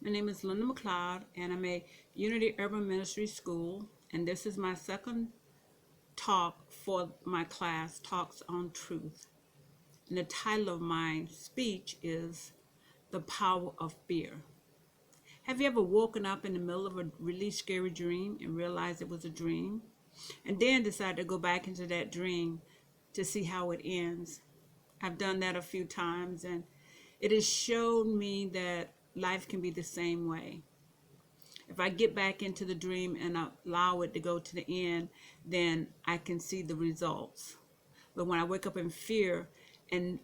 My name is Linda McLeod, and I'm a Unity Urban Ministry School, and this is my second talk for my class, Talks on Truth. And the title of my speech is The Power of Fear. Have you ever woken up in the middle of a really scary dream and realized it was a dream, and then decided to go back into that dream to see how it ends? I've done that a few times, and it has shown me that life can be the same way. If I get back into the dream and allow it to go to the end, then I can see the results. But when I wake up in fear and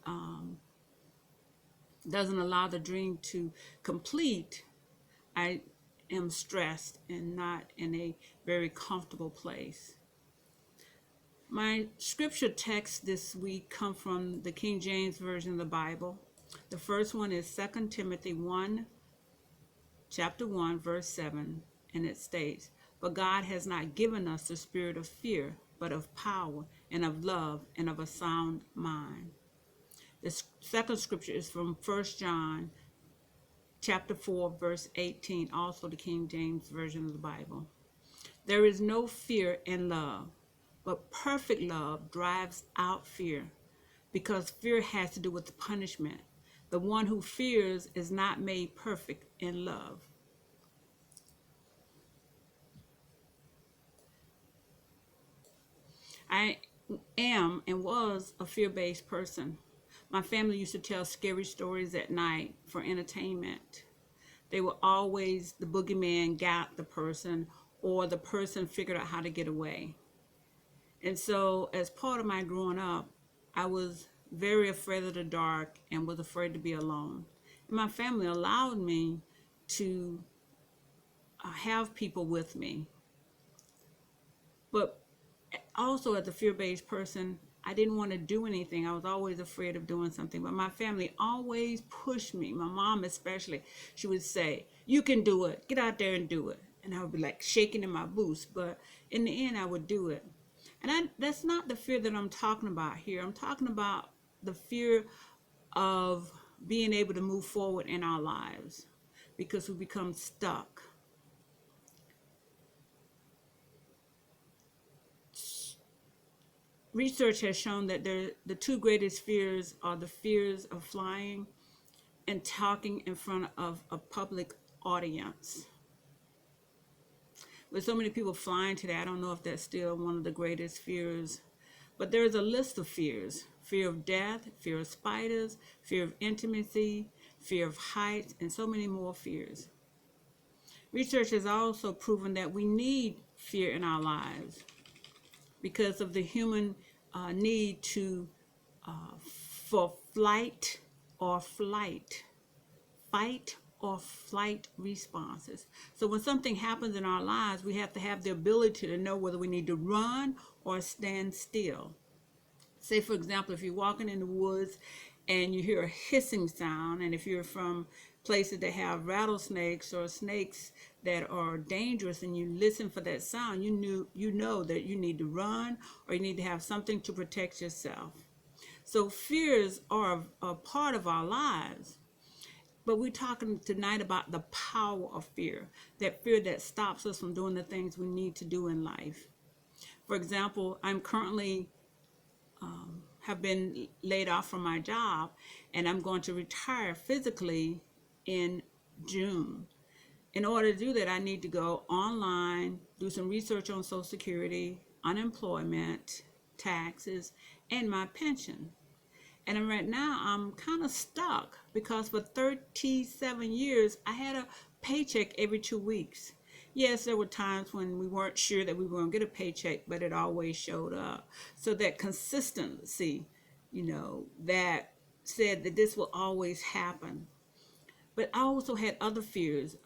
doesn't allow the dream to complete, I am stressed and not in a very comfortable place. My scripture text this week come from the King James Version of the Bible. The first one is 2 Timothy 1, chapter 1, verse 7, and it states, "But God has not given us the spirit of fear, but of power and of love and of a sound mind." The second scripture is from 1 John chapter 4, verse 18, also the King James Version of the Bible. "There is no fear in love, but perfect love drives out fear, because fear has to do with punishment. The one who fears is not made perfect in love." I am and was a fear-based person. My family used to tell scary stories at night for entertainment. They were always the boogeyman got the person, or the person figured out how to get away. And so, as part of my growing up, I was very afraid of the dark and was afraid to be alone. And my family allowed me to have people with me. But also, as a fear-based person, I didn't want to do anything. I was always afraid of doing something. But my family always pushed me. My mom especially, she would say, "You can do it. Get out there and do it." And I would be like shaking in my boots. But in the end, I would do it. And that's not the fear that I'm talking about here. I'm talking about the fear of being able to move forward in our lives because we become stuck. Research has shown that the two greatest fears are the fears of flying and talking in front of a public audience. With so many people flying today, I don't know if that's still one of the greatest fears. But there's a list of fears: fear of death, fear of spiders, fear of intimacy, fear of heights, and so many more fears. Research has also proven that we need fear in our lives because of the human need to for flight or flight, fight or flight responses. So when something happens in our lives, we have to have the ability to know whether we need to run or stand still. Say, for example, if you're walking in the woods and you hear a hissing sound, and if you're from places that have rattlesnakes or snakes that are dangerous, and you listen for that sound, you know that you need to run or you need to have something to protect yourself. So fears are a part of our lives. But we're talking tonight about the power of fear, that fear that stops us from doing the things we need to do in life. For example, I'm currently have been laid off from my job, and I'm going to retire physically in June. In order to do that, I need to go online, do some research on Social Security, unemployment, taxes, and my pension. And right now, I'm kind of stuck because for 37 years, I had a paycheck every 2 weeks. Yes, there were times when we weren't sure that we were going to get a paycheck, but it always showed up. So that consistency, that said that this will always happen. But I also had other fears,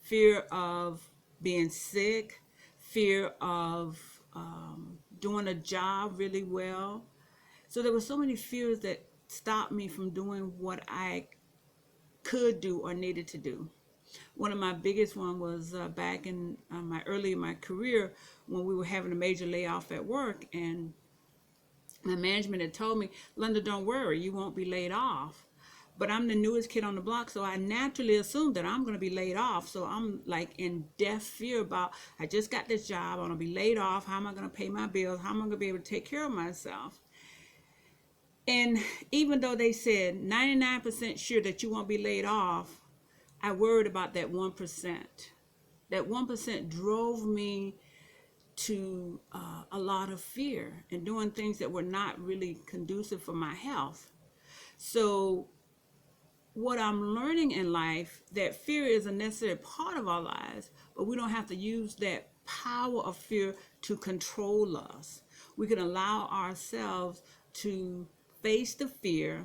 fear of being sick, fear of doing a job really well. So there were so many fears that stopped me from doing what I could do or needed to do. One of my biggest one was back in my career, when we were having a major layoff at work, and my management had told me, "Linda, don't worry, you won't be laid off." but I'm the newest kid on the block, so I naturally assume that I'm going to be laid off. So I'm like in death fear about, I just got this job, I'm going to be laid off. How am I going to pay my bills? How am I going to be able to take care of myself? And even though they said 99% sure that you won't be laid off, I worried about that 1%. That 1% drove me to a lot of fear and doing things that were not really conducive for my health. So what I'm learning in life, that fear is a necessary part of our lives, but we don't have to use that power of fear to control us. We can allow ourselves to face the fear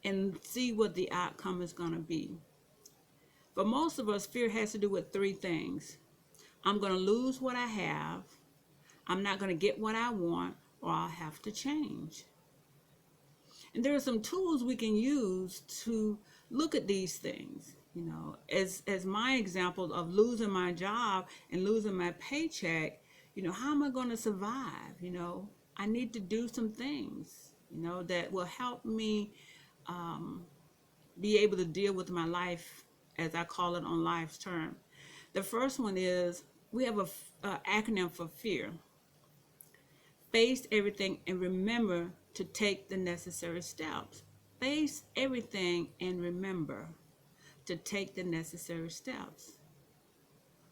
and see what the outcome is going to be. For most of us, fear has to do with three things. I'm going to lose what I have, I'm not going to get what I want, or I'll have to change. And there are some tools we can use to look at these things. You know, as my example of losing my job and losing my paycheck, you know, how am I going to survive? You know, I need to do some things, you know, that will help me be able to deal with my life, as I call it on life's term. The first one is we have a acronym for fear. Face everything and remember to take the necessary steps. Face everything and remember to take the necessary steps.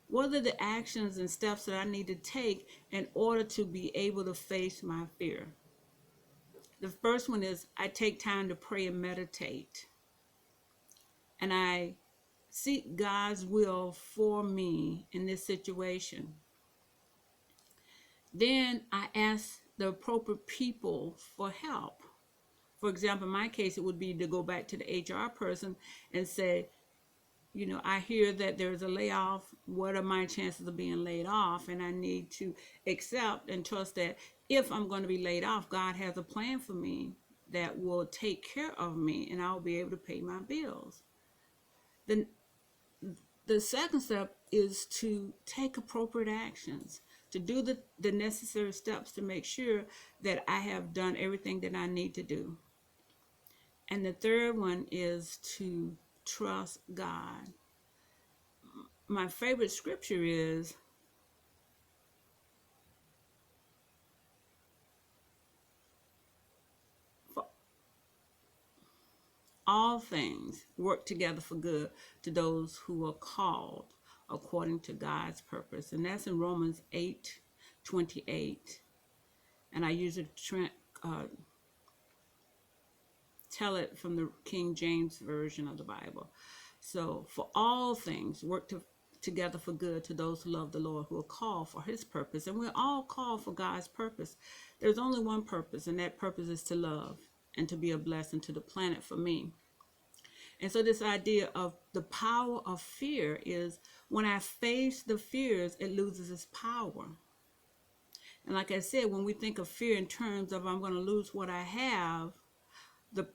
What are the actions and steps that I need to take in order to be able to face my fear? The first one is I take time to pray and meditate. And I seek God's will for me in this situation. Then I ask the appropriate people for help. For example, in my case, it would be to go back to the HR person and say, you know, I hear that there's a layoff. What are my chances of being laid off? And I need to accept and trust that if I'm going to be laid off, God has a plan for me that will take care of me and I'll be able to pay my bills. Then the second step is to take appropriate actions, to do the necessary steps to make sure that I have done everything that I need to do. And the third one is to trust God. My favorite scripture is for all things work together for good to those who are called according to God's purpose. And that's in Romans 8:28. And I usually tell it from the King James Version of the Bible. So, for all things work together for good to those who love the Lord, who are called for his purpose. And we're all called for God's purpose. There's only one purpose, and that purpose is to love and to be a blessing to the planet for me. And so this idea of the power of fear is when I face the fears, it loses its power. And like I said, when we think of fear in terms of I'm going to lose what I have, the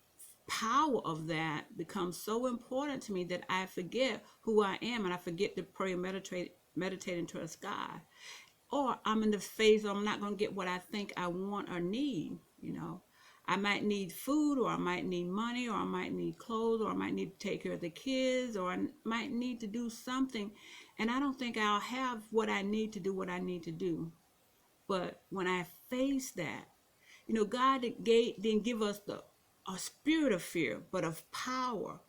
power of that becomes so important to me that I forget who I am and I forget to pray and meditate and trust God. Or I'm in the phase of I'm not going to get what I think I want or need, you know. I might need food, or I might need money, or I might need clothes, or I might need to take care of the kids, or I might need to do something. And I don't think I'll have what I need to do what I need to do. But when I face that, you know, God didn't give us a spirit of fear, but of power.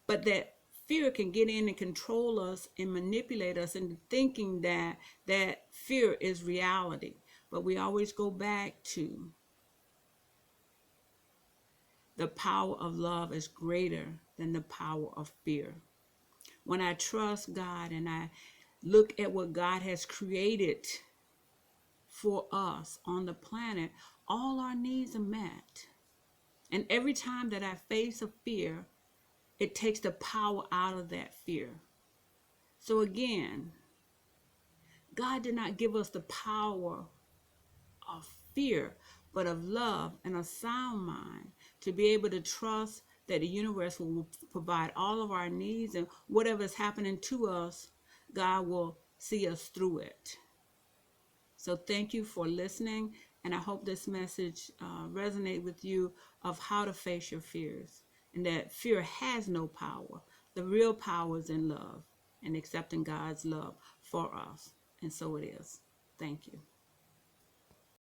But that fear can get in and control us and manipulate us into thinking that fear is reality. But we always go back to the power of love is greater than the power of fear. When I trust God and I look at what God has created for us on the planet, all our needs are met. And every time that I face a fear, it takes the power out of that fear. So again, God did not give us the power of fear, but of love and a sound mind to be able to trust that the universe will provide all of our needs, and whatever is happening to us, God will see us through it. So thank you for listening, and I hope this message resonates with you of how to face your fears. and that fear has no power. The real power is in love and accepting God's love for us. And so it is. Thank you.